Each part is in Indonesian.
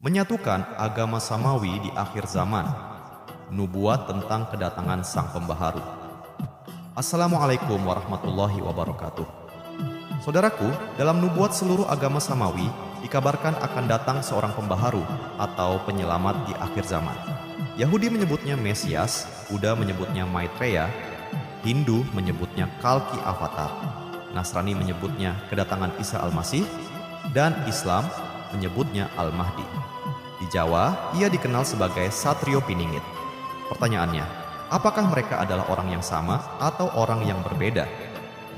Menyatukan agama samawi di akhir zaman. Nubuat tentang kedatangan Sang Pembaharu. Assalamualaikum warahmatullahi wabarakatuh. Saudaraku, dalam nubuat seluruh agama samawi dikabarkan akan datang seorang pembaharu atau penyelamat di akhir zaman. Yahudi menyebutnya Mesias, Buddha menyebutnya Maitreya, Hindu menyebutnya Kalki Avatar, Nasrani menyebutnya kedatangan Isa Al-Masih, dan Islam menyebutnya Al-Mahdi. Di Jawa, ia dikenal sebagai Satrio Piningit. Pertanyaannya, apakah mereka adalah orang yang sama atau orang yang berbeda?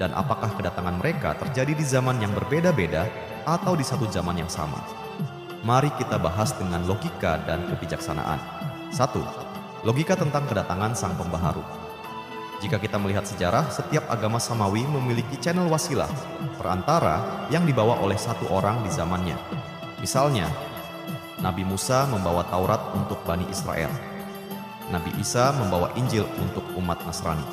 Dan apakah kedatangan mereka terjadi di zaman yang berbeda-beda atau di satu zaman yang sama? Mari kita bahas dengan logika dan kebijaksanaan. 1. Logika tentang kedatangan Sang Pembaharu. Jika kita melihat sejarah, setiap agama samawi memiliki channel wasilah, perantara yang dibawa oleh satu orang di zamannya. Misalnya, Nabi Musa membawa Taurat untuk Bani Israel. Nabi Isa membawa Injil untuk umat Nasrani.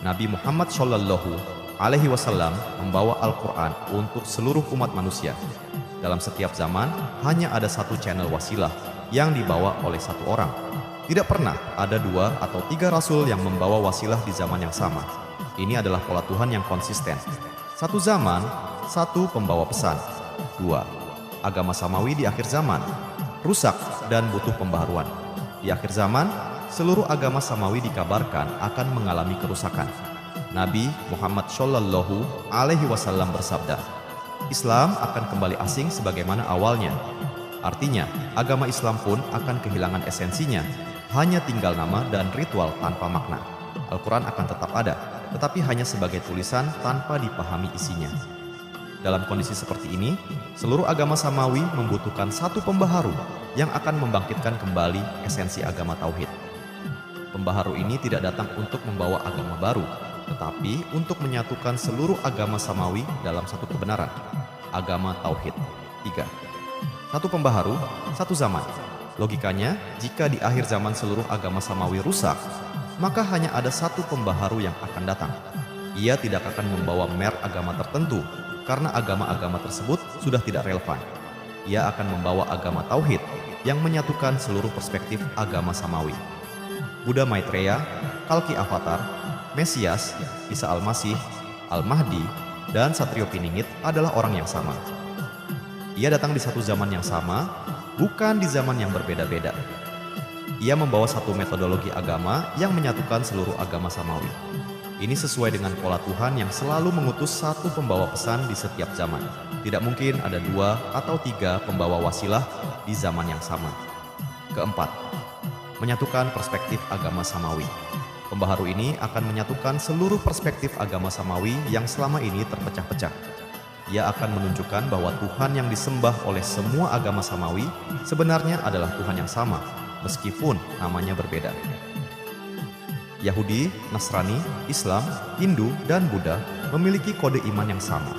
Nabi Muhammad SAW membawa Al-Quran untuk seluruh umat manusia. Dalam setiap zaman, hanya ada satu channel wasilah yang dibawa oleh satu orang. Tidak pernah ada 2 atau 3 rasul yang membawa wasilah di zaman yang sama. Ini adalah pola Tuhan yang konsisten. Satu zaman, satu pembawa pesan. 2. Agama samawi di akhir zaman rusak dan butuh pembaharuan. Di akhir zaman, seluruh agama samawi dikabarkan akan mengalami kerusakan. Nabi Muhammad SAW bersabda, Islam akan kembali asing sebagaimana awalnya. Artinya, agama Islam pun akan kehilangan esensinya, hanya tinggal nama dan ritual tanpa makna. Al-Quran akan tetap ada, tetapi hanya sebagai tulisan tanpa dipahami isinya. Dalam kondisi seperti ini, seluruh agama samawi membutuhkan satu pembaharu yang akan membangkitkan kembali esensi agama tauhid. Pembaharu ini tidak datang untuk membawa agama baru, tetapi untuk menyatukan seluruh agama samawi dalam satu kebenaran, agama tauhid. 3. Satu pembaharu, satu zaman. Logikanya, jika di akhir zaman seluruh agama samawi rusak, maka hanya ada satu pembaharu yang akan datang. Ia tidak akan membawa merek agama tertentu, karena agama-agama tersebut sudah tidak relevan. Ia akan membawa agama tauhid yang menyatukan seluruh perspektif agama samawi. Buddha Maitreya, Kalki Avatar, Mesias, Isa Al-Masih, Al-Mahdi, dan Satrio Piningit adalah orang yang sama. Ia datang di satu zaman yang sama, bukan di zaman yang berbeda-beda. Ia membawa satu metodologi agama yang menyatukan seluruh agama samawi. Ini sesuai dengan pola Tuhan yang selalu mengutus satu pembawa pesan di setiap zaman. Tidak mungkin ada 2 atau 3 pembawa wasilah di zaman yang sama. Keempat, menyatukan perspektif agama samawi. Pembaharu ini akan menyatukan seluruh perspektif agama samawi yang selama ini terpecah-pecah. Ia akan menunjukkan bahwa Tuhan yang disembah oleh semua agama samawi sebenarnya adalah Tuhan yang sama, meskipun namanya berbeda. Yahudi, Nasrani, Islam, Hindu, dan Buddha memiliki kode iman yang sama.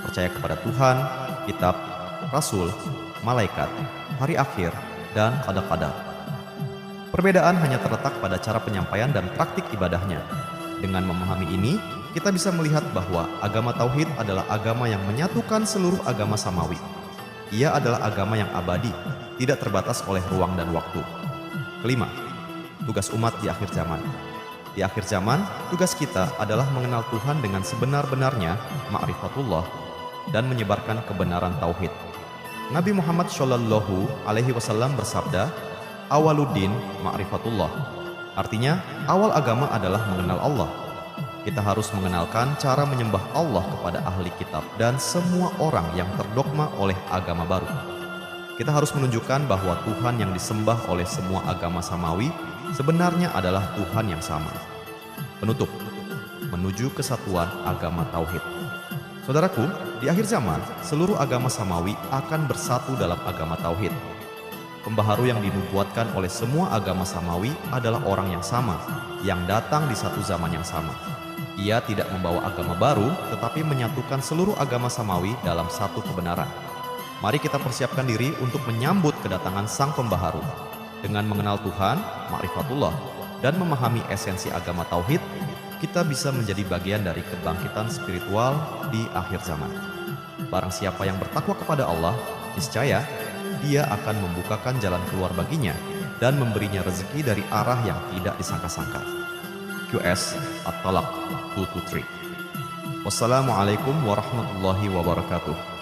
Percaya kepada Tuhan, kitab, rasul, malaikat, hari akhir, dan qada-qadar. Perbedaan hanya terletak pada cara penyampaian dan praktik ibadahnya. Dengan memahami ini, kita bisa melihat bahwa agama tauhid adalah agama yang menyatukan seluruh agama samawi. Ia adalah agama yang abadi, tidak terbatas oleh ruang dan waktu. Kelima, tugas umat di akhir zaman. Di akhir zaman, tugas kita adalah mengenal Tuhan dengan sebenar-benarnya, ma'rifatullah, dan menyebarkan kebenaran tauhid. Nabi Muhammad SAW bersabda, Awaluddin ma'rifatullah. Artinya, awal agama adalah mengenal Allah. Kita harus mengenalkan cara menyembah Allah kepada ahli kitab dan semua orang yang terdogma oleh agama baru. Kita harus menunjukkan bahwa Tuhan yang disembah oleh semua agama samawi sebenarnya adalah Tuhan yang sama. Penutup, menuju kesatuan agama tauhid. Saudaraku, di akhir zaman, seluruh agama samawi akan bersatu dalam agama tauhid. Pembaharu yang dinubuatkan oleh semua agama samawi adalah orang yang sama, yang datang di satu zaman yang sama. Ia tidak membawa agama baru, tetapi menyatukan seluruh agama samawi dalam satu kebenaran. Mari kita persiapkan diri untuk menyambut kedatangan Sang Pembaharu. Dengan mengenal Tuhan, ma'rifatullah, dan memahami esensi agama tauhid, kita bisa menjadi bagian dari kebangkitan spiritual di akhir zaman. Barang siapa yang bertakwa kepada Allah, niscaya Dia akan membukakan jalan keluar baginya dan memberinya rezeki dari arah yang tidak disangka-sangka. QS At-Talaq 223. Wassalamualaikum warahmatullahi wabarakatuh.